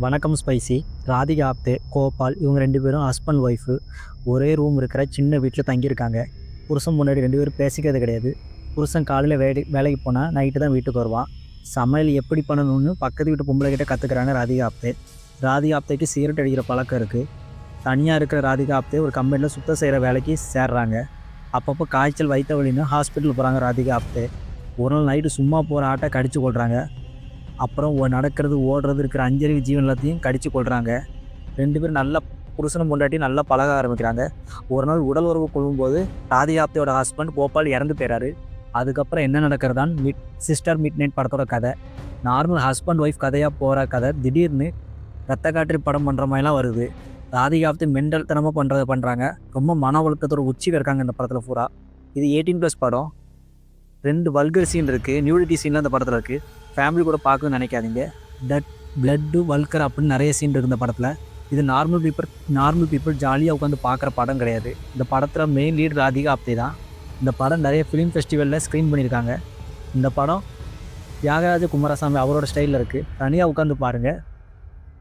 வணக்கம் ஸ்பைசி. ராதிகா ஆப்தே, கோபால் இவங்க 2 பேரும் ஹஸ்பண்ட் ஒய்ஃபு. ஒரே ரூம் இருக்கிற சின்ன வீட்டில் தங்கியிருக்காங்க. புருஷன் முன்னாடி 2 பேரும் பேசிக்கிறது கிடையாது. புருஷன் காலையில் வேலைக்கு போனால் நைட்டு தான் வீட்டுக்கு வருவான். சமையல் எப்படி பண்ணணும்னு பக்கத்து வீட்டு பொம்பளை கிட்ட கற்றுக்குறாங்க ராதிகா ஆப்தே. ராதிகா ஆப்தேக்கு சிகரெட் அடிக்கிற பழக்கம் இருக்குது. தனியாக இருக்கிற ராதிகா ஆப்தே ஒரு கம்பெனியில் சுத்தம் செய்கிற வேலைக்கு சேர்றாங்க. அப்பப்போ காய்ச்சல் வயிற்று வலின்னு ஹாஸ்பிட்டல் போகிறாங்க ராதிகா ஆப்தே. ஒரு நாள் நைட்டு சும்மா போகிற ஆட்டை கடிச்சு கொள்கிறாங்க. அப்புறம் நடக்கிறது ஓடுறது இருக்கிற அஞ்சறிவு ஜீவன் எல்லாத்தையும் கடிச்சு கொள்கிறாங்க. 2 பேரும் நல்லா புருஷனும் பொண்டாட்டி நல்லா பழக ஆரம்பிக்கிறாங்க. ஒரு நாள் உடல் உறவு கொள்ளும்போது ராதிகா ஆப்தேயோட ஹஸ்பண்ட் கோபால் இறந்து போயிறாரு. அதுக்கப்புறம் என்ன நடக்கிறதான் சிஸ்டர் மிட் நைட் படத்தோட கதை. நார்மல் ஹஸ்பண்ட் ஒய்ஃப் கதையாக போகிற கதை திடீர்னு ரத்த காற்று படம் பண்ணுற மாதிரிலாம் வருது. ராதிகா ஆப்தே மெண்டல் தனமாக பண்ணுறாங்க. ரொம்ப மன ஒழுக்கத்தோட உச்சியில் இருக்காங்க இந்த படத்தில் பூரா. இது 18+ படம். 2 வல்கர் சீன் இருக்குது, நியூடிட்டி சீன்லாம் இந்த படத்தில் இருக்குது. ஃபேமிலி கூட பார்க்கணும்னு நினைக்காதீங்க. பிளட்டு வல்கர் அப்படின்னு நிறைய சீன் இருக்குது இந்த படத்தில். இது நார்மல் பீப்புள் ஜாலியாக உட்காந்து பார்க்குற படம் கிடையாது. இந்த படத்தில் மெயின் லீட் ராதிகா ஆப்தே தான். இந்த படம் நிறைய ஃபிலிம் ஃபெஸ்டிவலில் ஸ்க்ரீன் பண்ணியிருக்காங்க. இந்த படம் தியாகராஜ குமாரசாமி அவரோட ஸ்டைலில் இருக்குது. தனியாக உட்காந்து பாருங்கள்.